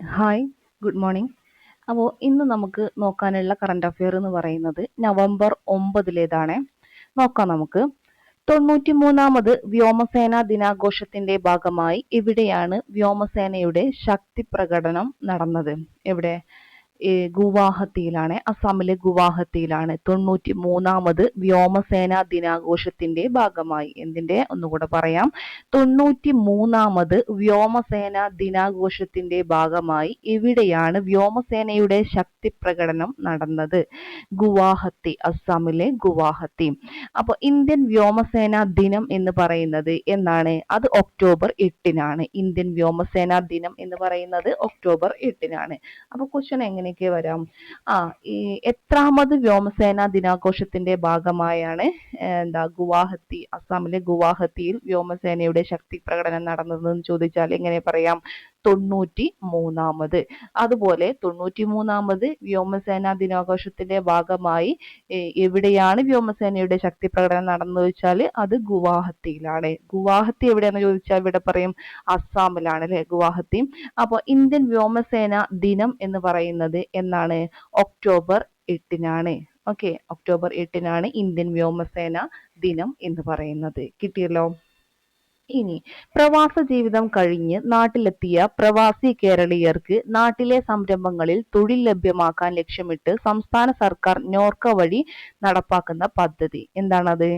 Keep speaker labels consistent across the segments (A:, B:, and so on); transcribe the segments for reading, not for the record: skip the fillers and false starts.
A: Hi, good morning. അപ്പോൾ ഇന്ന് നമുക്ക് നോക്കാനുള്ള കറണ്ട് അഫെയർ എന്ന് പറയുന്നത് നവംബർ 9 നോക്കാം നമുക്ക്. 93ാമത് വ്യോമസേനാ ദിനാഘോഷത്തിന്റെ ഭാഗമായി എവിടെയാണ് വ്യോമസേനയുടെ ശക്തി പ്രകടനം നടന്നത്? എവിടെ? ഗുവാഹത്തിയിലാണ്, അസാമിലെ ഗുവാഹത്തിയിലാണ് 93ാമത് വ്യോമസേനാ ദിനാഘോഷത്തിന്റെ ഭാഗമായി. എന്തിന്റെ? ഒന്നുകൂടെ പറയാം. 93ാമത് വ്യോമസേനാ ദിനാഘോഷത്തിന്റെ ഭാഗമായി എവിടെയാണ് വ്യോമസേനയുടെ ശക്തി പ്രകടനം നടന്നത്? ഗുവാഹത്തി, അസാമിലെ ഗുവാഹത്തി. അപ്പോൾ ഇന്ത്യൻ വ്യോമസേനാ ദിനം എന്ന് പറയുന്നത് എന്നാണ്? അത് ഒക്ടോബർ 8-നാണ്. ഇന്ത്യൻ വ്യോമസേനാ ദിനം എന്ന് പറയുന്നത് ഒക്ടോബർ 8-നാണ്. അപ്പൊ ക്വസ്റ്റ്യൻ എങ്ങനെയൊക്കെ വരാം? ഈ എത്രാമത് വ്യോമസേനാ ദിനാഘോഷത്തിന്റെ ഭാഗമായാണ് ഗുവാഹത്തി, അസാമിലെ ഗുവാഹത്തിയിൽ വ്യോമസേനയുടെ ശക്തി പ്രകടനം നടന്നതെന്ന് ചോദിച്ചാൽ എങ്ങനെ പറയാം? 93ാമത്. അതുപോലെ 93ാമത് വ്യോമസേനാ ദിനാഘോഷത്തിന്റെ ഭാഗമായി എവിടെയാണ് വ്യോമസേനയുടെ ശക്തി പ്രകടനം നടന്നത് വെച്ചാൽ അത് ഗുവാഹത്തിയിലാണ്. ഗുവാഹത്തി എവിടെയാണെന്ന് ചോദിച്ചാൽ ഇവിടെ പറയും അസ്സാമിലാണ്, അല്ലെ? ഗുവാഹത്തി. അപ്പോൾ ഇന്ത്യൻ വ്യോമസേന ദിനം എന്ന് പറയുന്നത് എന്നാണ്? ഒക്ടോബർ 8-നാണ്. ഓക്കെ, ഒക്ടോബർ 8-നാണ് ഇന്ത്യൻ വ്യോമസേന ദിനം എന്ന് പറയുന്നത്. കിട്ടിയല്ലോ. ഇനി പ്രവാസ ജീവിതം കഴിഞ്ഞ് നാട്ടിലെത്തിയ പ്രവാസി കേരളീയർക്ക് നാട്ടിലെ സംരംഭങ്ങളിൽ തൊഴിൽ ലഭ്യമാക്കാൻ ലക്ഷ്യമിട്ട് സംസ്ഥാന സർക്കാർ നോർക്ക വഴി നടപ്പാക്കുന്ന പദ്ധതി എന്താണത്?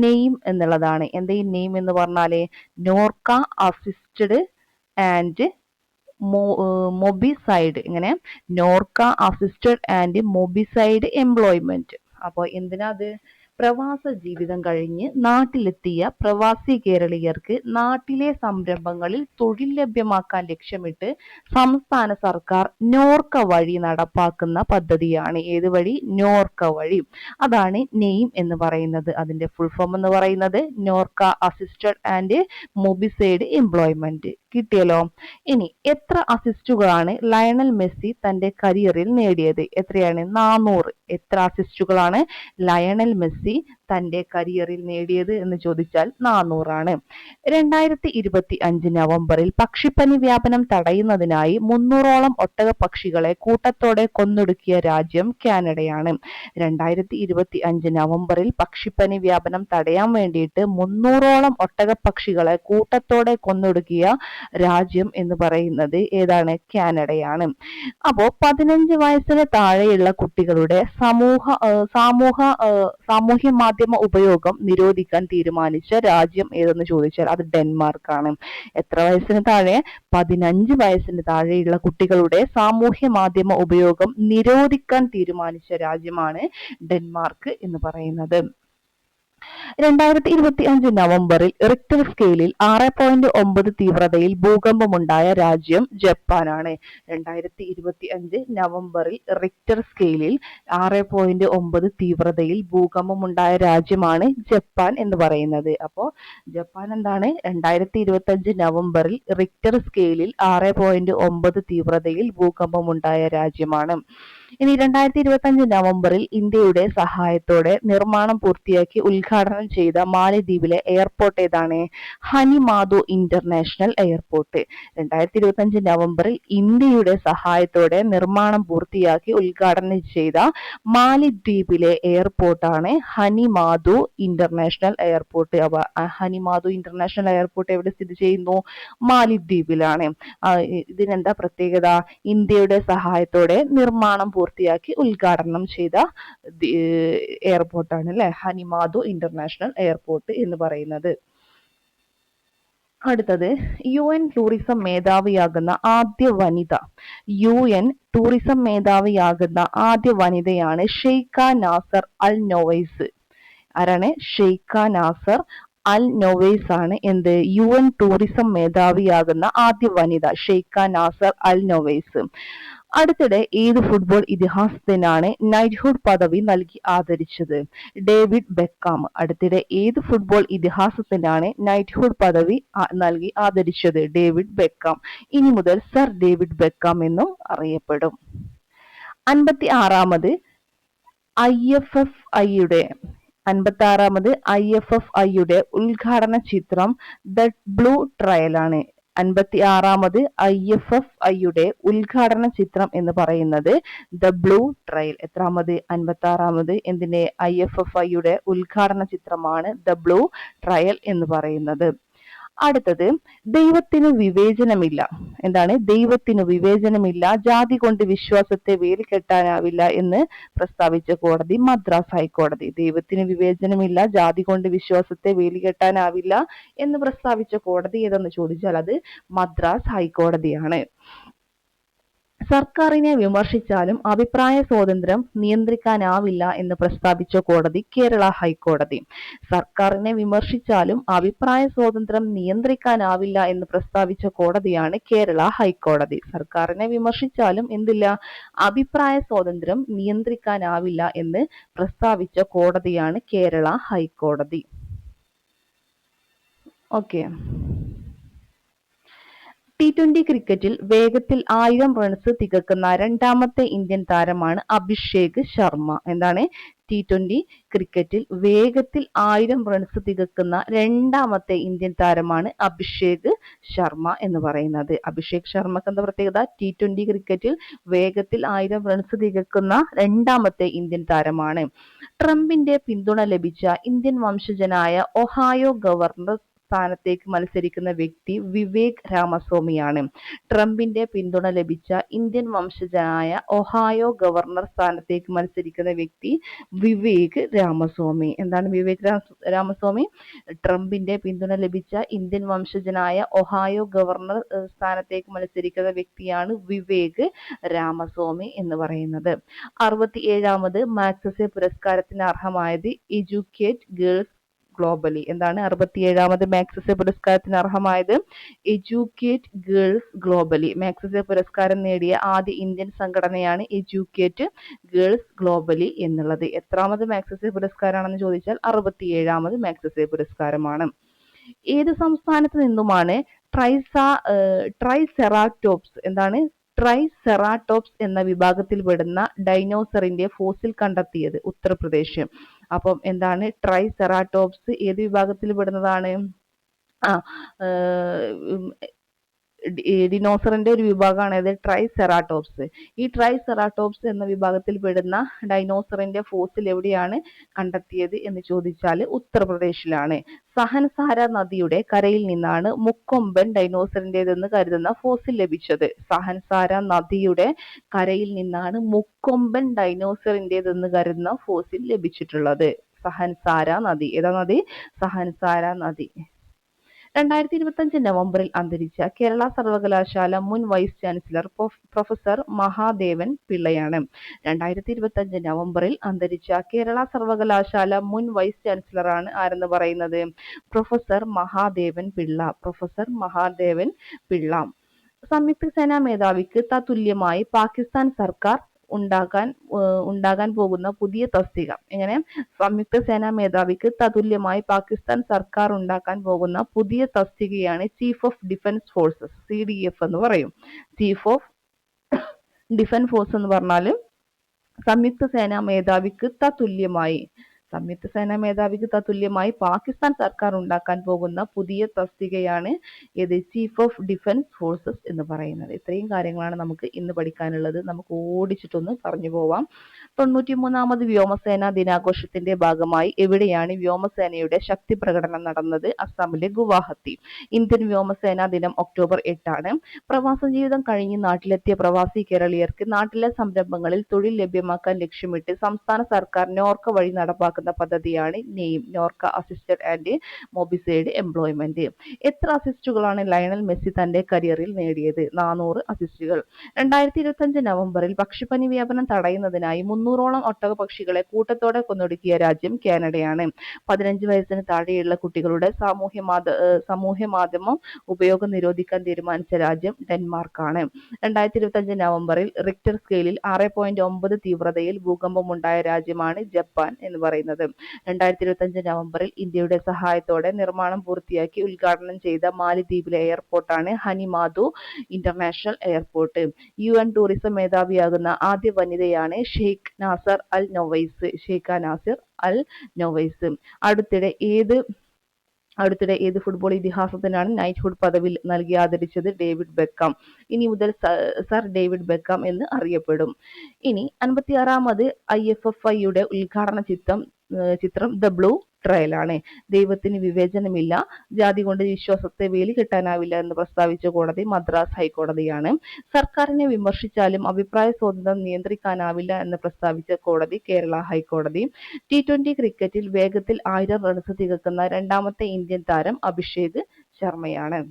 A: നെയിം എന്നുള്ളതാണ്. എന്താ ഈ നെയിം എന്ന് പറഞ്ഞാല്? Norka assisted and mobilised. ഇങ്ങനെ Norka assisted and mobilised employment. അപ്പോൾ എന്തിനാ അത്? പ്രവാസ ജീവിതം കഴിഞ്ഞ് നാട്ടിലെത്തിയ പ്രവാസി കേരളീയർക്ക് നാട്ടിലെ സംരംഭങ്ങളിൽ തൊഴിൽ ലഭ്യമാക്കാൻ ലക്ഷ്യമിട്ട് സംസ്ഥാന സർക്കാർ നോർക്ക വഴി നടപ്പാക്കുന്ന പദ്ധതിയാണ്. ഏത് വഴി? നോർക്ക വഴി. അതാണ് നെയിം എന്ന് പറയുന്നത്. അതിന്റെ ഫുൾ ഫോം എന്ന് പറയുന്നത് Norka assisted and mobilised employment. കിട്ടിയല്ലോ. ഇനി എത്ര അസിസ്റ്റുകളാണ് ലയണൽ മെസ്സി തന്റെ കരിയറിൽ നേടിയത്? എത്രയാണ്? 400. എത്ര അസിസ്റ്റുകളാണ് ലയണൽ മെസ്സി തന്റെ കരിയറിൽ നേടിയത് എന്ന് ചോദിച്ചാൽ 400 ആണ്. 2025 നവംബറിൽ പക്ഷിപ്പനി വ്യാപനം തടയുന്നതിനായി 300ഓളം ഒട്ടകപ്പക്ഷികളെ കൂട്ടത്തോടെ കൊന്നൊടുക്കിയ രാജ്യം കാനഡയാണ്. 2025 നവംബറിൽ പക്ഷിപ്പനി വ്യാപനം തടയാൻ വേണ്ടിയിട്ട് 300ഓളം ഒട്ടകപ്പക്ഷികളെ കൂട്ടത്തോടെ കൊന്നൊടുക്കിയ രാജ്യം എന്ന് പറയുന്നത് ഏതാണ്? കാനഡയാണ്. അപ്പോ 15 വയസ്സിന് താഴെയുള്ള കുട്ടികളുടെ സാമൂഹ്യ മാധ്യമ ഉപയോഗം നിരോധിക്കാൻ തീരുമാനിച്ച രാജ്യം ഏതെന്ന് ചോദിച്ചാൽ അത് ഡെൻമാർക്കാണ്. എത്ര വയസ്സിന് താഴെ? 15 വയസ്സിന് താഴെയുള്ള കുട്ടികളുടെ സാമൂഹ്യ മാധ്യമ ഉപയോഗം നിരോധിക്കാൻ തീരുമാനിച്ച രാജ്യമാണ് ഡെൻമാർക്ക് എന്ന് പറയുന്നത്. 2025 നവംബറിൽ റിക്ടർ സ്കെയിലിൽ 6.9 തീവ്രതയിൽ ഭൂകമ്പമുണ്ടായ രാജ്യം ജപ്പാനാണ്. 2025 നവംബറിൽ റിക്ടർ സ്കെയിലിൽ 6.9 തീവ്രതയിൽ ഭൂകമ്പമുണ്ടായ രാജ്യമാണ് ജപ്പാൻ എന്ന് പറയുന്നത്. അപ്പോൾ ജപ്പാൻ എന്താണ്? 2025 നവംബറിൽ റിക്ടർ സ്കെയിലിൽ 6.9 തീവ്രതയിൽ ഭൂകമ്പമുണ്ടായ രാജ്യമാണ്. ഇനി 2025 നവംബറിൽ ഇന്ത്യയുടെ സഹായത്തോടെ നിർമ്മാണം പൂർത്തിയാക്കി ഉദ്ഘാടനം ചെയ്ത മാലദ്വീപിലെ എയർപോർട്ട് ഏതാണ്? ഹനിമാദു ഇന്റർനാഷണൽ എയർപോർട്ട്. 2025 നവംബറിൽ ഇന്ത്യയുടെ സഹായത്തോടെ നിർമ്മാണം പൂർത്തിയാക്കി ഉദ്ഘാടനം ചെയ്ത മാലദ്വീപിലെ എയർപോർട്ടാണ് ഹനിമാദു ഇന്റർനാഷണൽ എയർപോർട്ട്. ഹനിമാദു ഇന്റർനാഷണൽ എയർപോർട്ട് എവിടെ സ്ഥിതി ചെയ്യുന്നു? മാലദ്വീപിലാണ്. ഇതിനെന്താ പ്രത്യേകത? ഇന്ത്യയുടെ സഹായത്തോടെ നിർമ്മാണം പൂർത്തിയാക്കി ഉദ്ഘാടനം ചെയ്ത എയർപോർട്ടാണ്, അല്ലെ? ഹനിമാദു ഇന്റർനാഷണൽ എയർപോർട്ട് എന്ന് പറയുന്നത്. അടുത്തത് UN ടൂറിസം മേധാവിയാകുന്ന ആദ്യ വനിത. UN ടൂറിസം മേധാവിയാകുന്ന ആദ്യ വനിതയാണ് ഷെയ്ഖ നാസർ അൽ നൊവൈസ്. ആരാണ്? ഷെയ്ഖ നാസർ അൽ നൊവൈസ് ആണ് എന്ത്? UN ടൂറിസം മേധാവിയാകുന്ന ആദ്യ വനിത ഷെയ്ഖ നാസർ അൽ നൊവൈസ്. അടുത്തിടെ ഏത് ഫുട്ബോൾ ഇതിഹാസത്തിനാണ് നൈറ്റ്ഹുഡ് പദവി നൽകി ആദരിച്ചത്? David Beckham. അടുത്തിടെ ഏത് ഫുട്ബോൾ ഇതിഹാസത്തിനാണ് നൈറ്റ്ഹുഡ് പദവി നൽകി ആദരിച്ചത്? David Beckham. ഇനി മുതൽ സർ ഡേവിഡ് ബെക്കാം എന്നും അറിയപ്പെടും. 56ാമത് IFFIയുടെ ഉദ്ഘാടന ചിത്രം ദ ബ്ലൂ ട്രയൽ ആണ്. 56ാമത് IFFIയുടെ ഉദ്ഘാടന ചിത്രം എന്ന് പറയുന്നത് ദ ബ്ലൂ ട്രയൽ. എത്രാമത്? 56ാമത് എന്തിന്റെ? IFFIയുടെ ഉദ്ഘാടന ചിത്രമാണ് ദ ബ്ലൂ ട്രയൽ എന്ന് പറയുന്നത്. അടുത്തത്, ദൈവത്തിന് വിവേചനമില്ല. എന്താണ്? ദൈവത്തിന് വിവേചനമില്ല, ജാതി കൊണ്ട് വിശ്വാസത്തെ വേലികെട്ടാനാവില്ല എന്ന് പ്രസ്താവിച്ച കോടതി മദ്രാസ് ഹൈക്കോടതി. ദൈവത്തിന് വിവേചനമില്ല, ജാതി കൊണ്ട് വിശ്വാസത്തെ വേലികെട്ടാനാവില്ല എന്ന് പ്രസ്താവിച്ച കോടതി ഏതെന്ന് ചോദിച്ചാൽ അത് മദ്രാസ് ഹൈക്കോടതിയാണ്. സർക്കാരിനെ വിമർശിച്ചാലും അഭിപ്രായ സ്വാതന്ത്ര്യം നിയന്ത്രിക്കാനാവില്ല എന്ന് പ്രസ്താവിച്ച കോടതി കേരള ഹൈക്കോടതി. സർക്കാരിനെ വിമർശിച്ചാലും അഭിപ്രായ സ്വാതന്ത്ര്യം നിയന്ത്രിക്കാനാവില്ല എന്ന് പ്രസ്താവിച്ച കോടതിയാണ് കേരള ഹൈക്കോടതി. സർക്കാരിനെ വിമർശിച്ചാലും എന്തില്ല? അഭിപ്രായ സ്വാതന്ത്ര്യം നിയന്ത്രിക്കാനാവില്ല എന്ന് പ്രസ്താവിച്ച കോടതിയാണ് കേരള ഹൈക്കോടതി. ഓക്കെ. T20 ക്രിക്കറ്റിൽ വേഗത്തിൽ 1000 റൺസ് തികക്കുന്ന രണ്ടാമത്തെ ഇന്ത്യൻ താരമാണ് അഭിഷേക് ശർമ്മ. എന്താണ്? T20 ക്രിക്കറ്റിൽ വേഗത്തിൽ 1000 റൺസ് തികക്കുന്ന രണ്ടാമത്തെ ഇന്ത്യൻ താരമാണ് അഭിഷേക് ശർമ്മ എന്ന് പറയുന്നത്. അഭിഷേക് ശർമ്മക്ക് എന്താ പ്രത്യേകത? T20 ക്രിക്കറ്റിൽ വേഗത്തിൽ 1000 റൺസ് തികക്കുന്ന രണ്ടാമത്തെ ഇന്ത്യൻ താരമാണ്. ട്രംപിന്റെ പിന്തുണ ലഭിച്ച ഇന്ത്യൻ വംശജനായ ഒഹായോ ഗവർണർ സ്ഥാനത്തേക്ക് മത്സരിക്കുന്ന വ്യക്തി വിവേക് രാമസ്വാമിയാണ്. ട്രംപിന്റെ പിന്തുണ ലഭിച്ച ഇന്ത്യൻ വംശജനായ ഒഹായോ ഗവർണർ സ്ഥാനത്തേക്ക് മത്സരിക്കുന്ന വ്യക്തി വിവേക് രാമസ്വാമി. എന്താണ് വിവേക് രാമസ്വാമി? ട്രംപിന്റെ പിന്തുണ ലഭിച്ച ഇന്ത്യൻ വംശജനായ ഒഹായോ ഗവർണർ സ്ഥാനത്തേക്ക് മത്സരിക്കുന്ന വ്യക്തിയാണ് വിവേക് രാമസ്വാമി എന്ന് പറയുന്നത്. 67ാമത് മാഗ്സസെ പുരസ്കാരത്തിന് അർഹമായത് എഡ്യൂക്കേറ്റ് ഗേൾസ് ഗ്ലോബലി. എന്താണ്? 67ാമത് മാഗ്സസെ പുരസ്കാരത്തിന് അർഹമായത് എഡ്യൂക്കേറ്റ് ഗേൾസ് ഗ്ലോബലി. മാഗ്സസെ പുരസ്കാരം നേടിയ ആദ്യ ഇന്ത്യൻ സംഘടനയാണ് എഡ്യൂക്കേറ്റ് ഗേൾസ് ഗ്ലോബലി എന്നുള്ളത്. എത്രാമത് മാഗ്സസെ പുരസ്കാരമാണെന്ന് ചോദിച്ചാൽ 67ാമത് മാഗ്സസെ പുരസ്കാരമാണ്. ഏത് സംസ്ഥാനത്ത് നിന്നുമാണ് ട്രൈസെറാറ്റോപ്സ് എന്താണ് ട്രൈസെറാറ്റോപ്സ് എന്ന വിഭാഗത്തിൽപ്പെടുന്ന ഡൈനോസറിന്റെ ഫോസിൽ കണ്ടെത്തിയത്? ഉത്തർപ്രദേശ്. അപ്പം എന്താണ് ട്രൈസെറാറ്റോപ്സ് ഏത് വിഭാഗത്തിൽപ്പെടുന്നതാണ്? ഡിനോസറിന്റെ ഒരു വിഭാഗമാണ് ഇത് ട്രൈസെറാറ്റോപ്സ്. ഈ ട്രൈസെറാറ്റോപ്സ് എന്ന വിഭാഗത്തിൽ പെടുന്ന ഡൈനോസറിന്റെ ഫോസിൽ എവിടെയാണ് കണ്ടെത്തിയത് എന്ന് ചോദിച്ചാൽ ഉത്തർപ്രദേശിലാണ്. സഹൻസാര നദിയുടെ കരയിൽ നിന്നാണ് മുക്കൊമ്പൻ ഡൈനോസറിന്റേതെന്ന് കരുതുന്ന ഫോസിൽ ലഭിച്ചത്. സഹൻസാര നദിയുടെ കരയിൽ നിന്നാണ് മുക്കൊമ്പൻ ഡൈനോസറിന്റേതെന്ന് കരുതുന്ന ഫോസിൽ ലഭിച്ചിട്ടുള്ളത്. സഹൻസാര നദി. ഏതാ നദി? സഹൻസാര നദി. 2025 നവംബറിൽ അന്തരിച്ച കേരള സർവകലാശാല മുൻ വൈസ് ചാൻസലർ പ്രൊഫസർ മഹാദേവൻ പിള്ളയാണ്. 2025 നവംബറിൽ അന്തരിച്ച കേരള സർവകലാശാല മുൻ വൈസ് ചാൻസലറാണ് ആരെന്ന് പറയുന്നത്? പ്രൊഫസർ മഹാദേവൻ പിള്ള. പ്രൊഫസർ മഹാദേവൻ പിള്ള. സംയുക്ത സേനാ മേധാവിക്ക് തത്തുല്യമായി പാകിസ്ഥാൻ സർക്കാർ ഉണ്ടാകാൻ പോകുന്ന പുതിയ തസ്തിക. എങ്ങനെ? സംയുക്ത സേനാ മേധാവിക്ക് തത്തുല്യമായി പാകിസ്ഥാൻ സർക്കാർ ഉണ്ടാക്കാൻ പോകുന്ന പുതിയ തസ്തികയാണ് chief of defence forces, CDF എന്ന് പറയും. ചീഫ് ഓഫ് ഡിഫൻസ് ഫോഴ്സ് എന്ന് പറഞ്ഞാൽ സംയുക്ത സേനാ മേധാവിക്ക് തത്തുല്യമായി പാകിസ്ഥാൻ സർക്കാർ ഉണ്ടാക്കാൻ പോകുന്ന പുതിയ തസ്തികയാണ് ഇത് ചീഫ് ഓഫ് ഡിഫൻസ് ഫോഴ്സസ് എന്ന് പറയുന്നത്. ഇത്രയും കാര്യങ്ങളാണ് നമുക്ക് ഇന്ന് പഠിക്കാനുള്ളത്. നമുക്ക് ഓടിച്ചിട്ടൊന്ന് പറഞ്ഞു പോവാം. 93ാമത് വ്യോമസേനാ ദിനാഘോഷത്തിന്റെ ഭാഗമായി എവിടെയാണ് വ്യോമസേനയുടെ ശക്തി പ്രകടനം നടന്നത്? അസ്സാമിലെ ഗുവാഹത്തി. ഇന്ത്യൻ വ്യോമസേനാ ദിനം ഒക്ടോബർ 8 പ്രവാസ ജീവിതം കഴിഞ്ഞ് നാട്ടിലെത്തിയ പ്രവാസി കേരളീയർക്ക് നാട്ടിലെ സംരംഭങ്ങളിൽ തൊഴിൽ ലഭ്യമാക്കാൻ ലക്ഷ്യമിട്ട് സംസ്ഥാന സർക്കാർ നോർക്ക വഴി നടപ്പാക്കുന്ന പദ്ധതിയാണ് name, Norka assisted and mobilised employment. എത്ര അസിസ്റ്റുകളാണ് ലയണൽ മെസ്സി തന്റെ കരിയറിൽ നേടിയത്? 400 അസിസ്റ്റുകൾ. 2025 നവംബറിൽ പക്ഷിപ്പനി വ്യാപനം തടയുന്നതിനായി 300ഓളം ഒട്ടകപക്ഷികളെ കൂട്ടത്തോടെ കൊന്നൊടുക്കിയ രാജ്യം കാനഡയാണ്. 15 വയസ്സിന് താഴെയുള്ള കുട്ടികളുടെ സാമൂഹ്യ മാധ്യമം ഉപയോഗം നിരോധിക്കാൻ തീരുമാനിച്ച രാജ്യം ഡെൻമാർക്കാണ്. 2025 നവംബറിൽ റിക്ടർ സ്കെയിലിൽ 6.9 തീവ്രതയിൽ ഭൂകമ്പമുണ്ടായ രാജ്യമാണ് ജപ്പാൻ എന്ന് പറയുന്നത്. 2025 നവംബറിൽ ഇന്ത്യയുടെ സഹായത്തോടെ നിർമ്മാണം പൂർത്തിയാക്കി ഉദ്ഘാടനം ചെയ്ത മാലിദ്വീപിലെ എയർപോർട്ടാണ് ഹനിമാദു ഇന്റർനാഷണൽ എയർപോർട്ട്. UN ടൂറിസം മേധാവിയാകുന്ന ആദ്യ വനിതയാണ് ഷെയ്ഖ് നാസർ അൽ നൊവൈസ്. അടുത്തിടെ ഏത് അടുത്തിടെ ഏത് ഫുട്ബോൾ ഇതിഹാസത്തിനാണ് നൈറ്റ്ഹുഡ് പദവി നൽകി ആദരിച്ചത്? David Beckham. ഇനി മുതൽ സർ ഡേവിഡ് ബെക്കാം എന്ന് അറിയപ്പെടും. ഇനി 56ാമത് IFFIയുടെ ഉദ്ഘാടന ചിത്രം ദ ബ്ലൂ ട്രയൽ ആണ്. ദൈവത്തിന് വിവേചനമില്ല, ജാതി കൊണ്ട് വിശ്വാസത്തെ വേലി കെട്ടാനാവില്ല എന്ന് പ്രസ്താവിച്ച കോടതി മദ്രാസ് ഹൈക്കോടതിയാണ്. സർക്കാരിനെ വിമർശിച്ചാലും അഭിപ്രായ സ്വാതന്ത്ര്യം നിയന്ത്രിക്കാനാവില്ല എന്ന് പ്രസ്താവിച്ച കോടതി കേരള ഹൈക്കോടതി. T20 ക്രിക്കറ്റിൽ വേഗത്തിൽ 1000 റൺസ് തികക്കുന്ന രണ്ടാമത്തെ ഇന്ത്യൻ താരം അഭിഷേക് ശർമ്മയാണ്.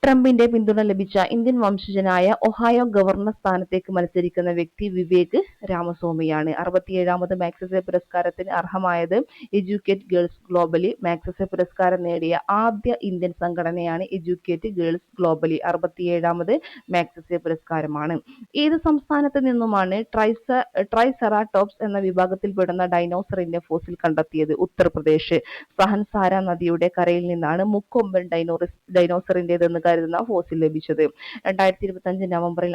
A: ട്രംപിന്റെ പിന്തുണ ലഭിച്ച ഇന്ത്യൻ വംശജനായ ഒഹായോ ഗവർണർ സ്ഥാനത്തേക്ക് മത്സരിക്കുന്ന വ്യക്തി വിവേക് രാമസ്വാമിയാണ്. 67ാമത് മാഗ്സസെ പുരസ്കാരത്തിന് അർഹമായത് എഡ്യൂക്കേറ്റ് ഗേൾസ് ഗ്ലോബലി. മാഗ്സസെ പുരസ്കാരം നേടിയ ആദ്യ ഇന്ത്യൻ സംഘടനയാണ് എഡ്യൂക്കേറ്റ് ഗേൾസ് ഗ്ലോബലി. 67ാമത് മാഗ്സസെ പുരസ്കാരമാണ്. ഏത് സംസ്ഥാനത്ത് നിന്നുമാണ് ട്രൈസെറാടോപ്സ് എന്ന വിഭാഗത്തിൽപ്പെടുന്ന ഡൈനോസറിന്റെ ഫോസിൽ കണ്ടെത്തിയത്? ഉത്തർപ്രദേശ്. സഹൻസാര നദിയുടെ കരയിൽ നിന്നാണ് മുക്കൊമ്പൻ ഡൈനോസറിന്റേതെന്ന് കരുതുന്ന ഫോസിൽ ലഭിച്ചത്. 2025 നവംബറിൽ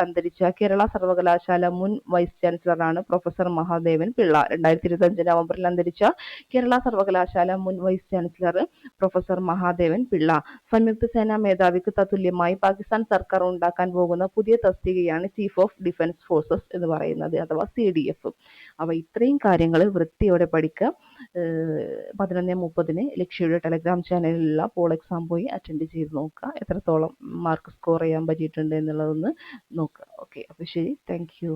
A: അന്തരിച്ച കേരള സർവകലാശാല മുൻ വൈസ് ചാൻസലറാണ് പ്രൊഫസർ മഹാദേവൻ പിള്ള. 2025 നവംബറിൽ അന്തരിച്ച കേരള സർവകലാശാല മുൻ vice chancellor professor Mahadevan Pillai. സംയുക്ത സേനാ മേധാവിക്ക് തത്തുല്യമായി പാകിസ്ഥാൻ സർക്കാർ ഉണ്ടാക്കാൻ പോകുന്ന പുതിയ തസ്തികയാണ് ചീഫ് ഓഫ് ഡിഫൻസ് ഫോഴ്സസ് എന്ന് പറയുന്നത്, അഥവാ CDF. അപ്പോൾ ഇത്രയും കാര്യങ്ങൾ വൃത്തിയോടെ പഠിക്കുക. 11:30 ലക്ഷ്യയുടെ ടെലഗ്രാം ചാനലിലുള്ള പോൾ എക്സാം പോയി അറ്റൻഡ് ചെയ്ത് നോക്കുക. എത്രത്തോളം മാർക്ക് സ്കോർ ചെയ്യാൻ പറ്റിയിട്ടുണ്ട് എന്നുള്ളതൊന്ന് നോക്കുക. ഓക്കെ, അപ്പോൾ ശരി, താങ്ക് യു.